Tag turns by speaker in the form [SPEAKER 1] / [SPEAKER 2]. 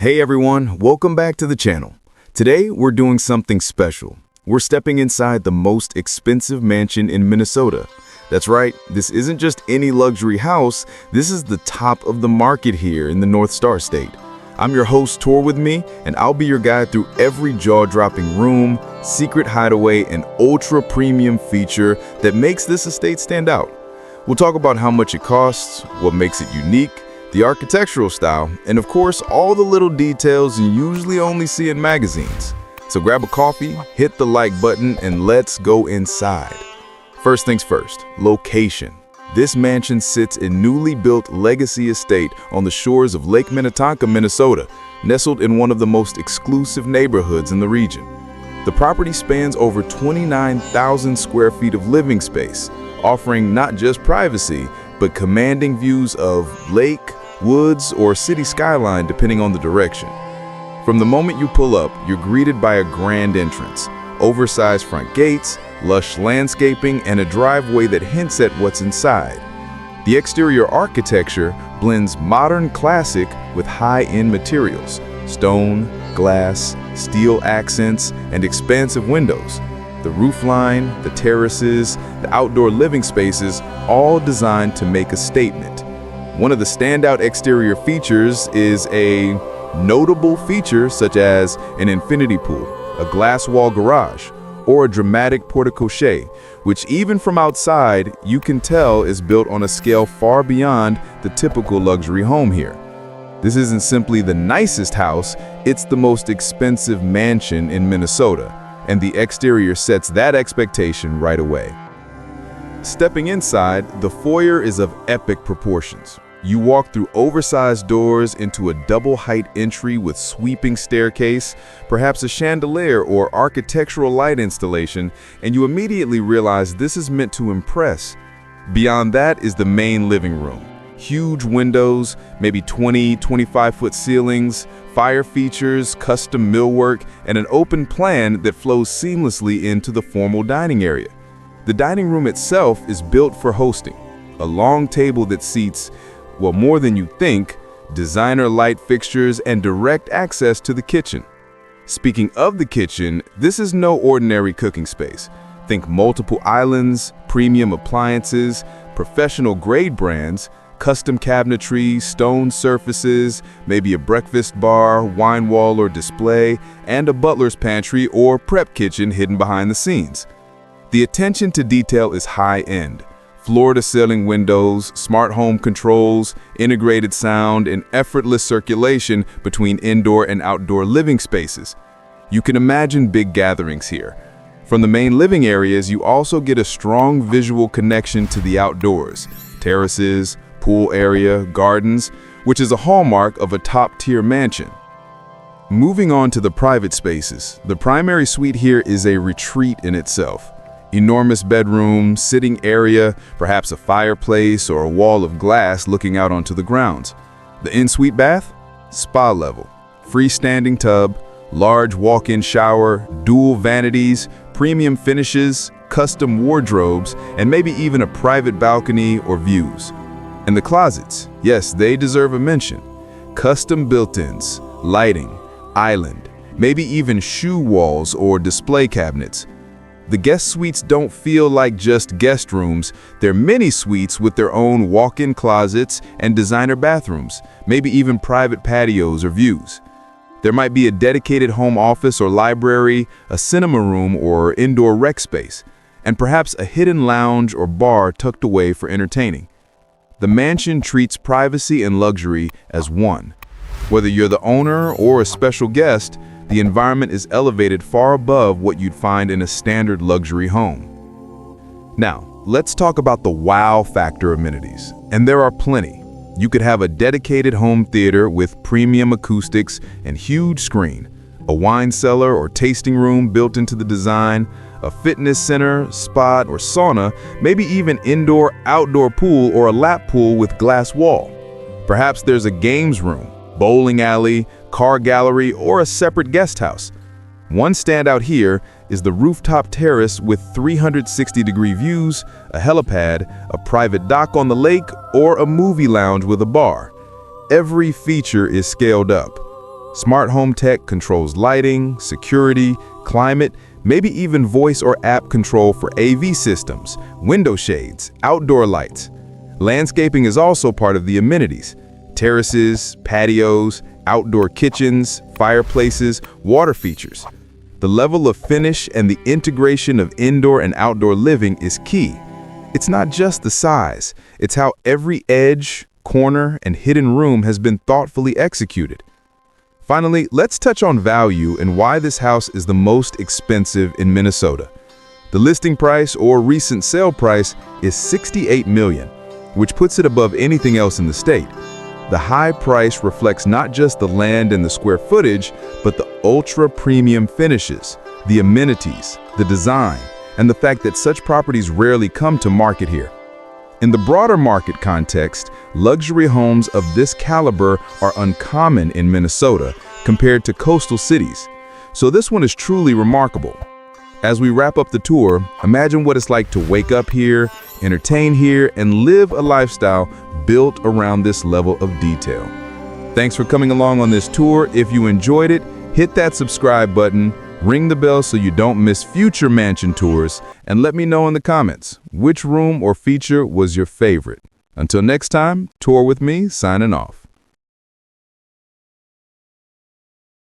[SPEAKER 1] Hey everyone, welcome back to the channel. Today we're doing something special. We're stepping inside the most expensive mansion in Minnesota. That's right, this isn't just any luxury house, this is the top of the market here in the North Star State. I'm your host, Tour With Me, and I'll be your guide through every jaw-dropping room, secret hideaway, and ultra-premium feature that makes this estate stand out. We'll talk about how much it costs, what makes it unique, the architectural style, and of course, all the little details you usually only see in magazines. So grab a coffee, hit the like button, and let's go inside. First things first, location. This mansion sits in newly built Legacy Estate on the shores of Lake Minnetonka, Minnesota, nestled in one of the most exclusive neighborhoods in the region. The property spans over 29,000 square feet of living space, offering not just privacy, but commanding views of lake, woods, or city skyline depending on the direction. From the moment you pull up, you're greeted by a grand entrance, oversized front gates, lush landscaping, and a driveway that hints at what's inside. The exterior architecture blends modern classic with high-end materials, stone, glass, steel accents, and expansive windows. The roofline, the terraces, the outdoor living spaces, all designed to make a statement. One of the standout exterior features is a notable feature such as an infinity pool, a glass wall garage, or a dramatic porte-cochere, which even from outside you can tell is built on a scale far beyond the typical luxury home here. This isn't simply the nicest house, it's the most expensive mansion in Minnesota, and the exterior sets that expectation right away. Stepping inside, the foyer is of epic proportions. You walk through oversized doors into a double-height entry with sweeping staircase, perhaps a chandelier or architectural light installation, and you immediately realize this is meant to impress. Beyond that is the main living room. Huge windows, maybe 25-foot ceilings, fire features, custom millwork, and an open plan that flows seamlessly into the formal dining area. The dining room itself is built for hosting. A long table that seats, well, more than you think, designer light fixtures, and direct access to the kitchen. Speaking of the kitchen, this is no ordinary cooking space. Think multiple islands, premium appliances, professional grade brands, custom cabinetry, stone surfaces, maybe a breakfast bar, wine wall or display, and a butler's pantry or prep kitchen hidden behind the scenes. The attention to detail is high-end. Floor-to-ceiling windows, smart home controls, integrated sound, and effortless circulation between indoor and outdoor living spaces. You can imagine big gatherings here. From the main living areas, you also get a strong visual connection to the outdoors, terraces, pool area, gardens, which is a hallmark of a top-tier mansion. Moving on to the private spaces, the primary suite here is a retreat in itself. Enormous bedroom, sitting area, perhaps a fireplace or a wall of glass looking out onto the grounds. The en-suite bath? Spa level. Freestanding tub, large walk-in shower, dual vanities, premium finishes, custom wardrobes, and maybe even a private balcony or views. And the closets, yes, they deserve a mention. Custom built-ins, lighting, island, maybe even shoe walls or display cabinets. The guest suites don't feel like just guest rooms, they're mini suites with their own walk-in closets and designer bathrooms, maybe even private patios or views. There might be a dedicated home office or library, a cinema room or indoor rec space, and perhaps a hidden lounge or bar tucked away for entertaining. The mansion treats privacy and luxury as one. Whether you're the owner or a special guest, the environment is elevated far above what you'd find in a standard luxury home. Now, let's talk about the wow factor amenities, and there are plenty. You could have a dedicated home theater with premium acoustics and huge screen, a wine cellar or tasting room built into the design, a fitness center, spa, or sauna, maybe even indoor-outdoor pool or a lap pool with glass wall. Perhaps there's a games room, bowling alley, car gallery, or a separate guest house. One standout here is the rooftop terrace with 360-degree views, a helipad, a private dock on the lake, or a movie lounge with a bar. Every feature is scaled up. Smart home tech controls lighting, security, climate, maybe even voice or app control for AV systems, window shades, outdoor lights. Landscaping is also part of the amenities. Terraces, patios, outdoor kitchens, fireplaces, water features. The level of finish and the integration of indoor and outdoor living is key. It's not just the size, it's how every edge, corner, and hidden room has been thoughtfully executed. Finally, let's touch on value and why this house is the most expensive in Minnesota. The listing price or recent sale price is $68 million, which puts it above anything else in the state. The high price reflects not just the land and the square footage, but the ultra-premium finishes, the amenities, the design, and the fact that such properties rarely come to market here. In the broader market context, luxury homes of this caliber are uncommon in Minnesota compared to coastal cities, so this one is truly remarkable. As we wrap up the tour, imagine what it's like to wake up here, entertain here, and live a lifestyle built around this level of detail. Thanks for coming along on this tour. If you enjoyed it, hit that subscribe button, ring the bell so you don't miss future mansion tours, and let me know in the comments which room or feature was your favorite. Until next time, Tour with me, signing off.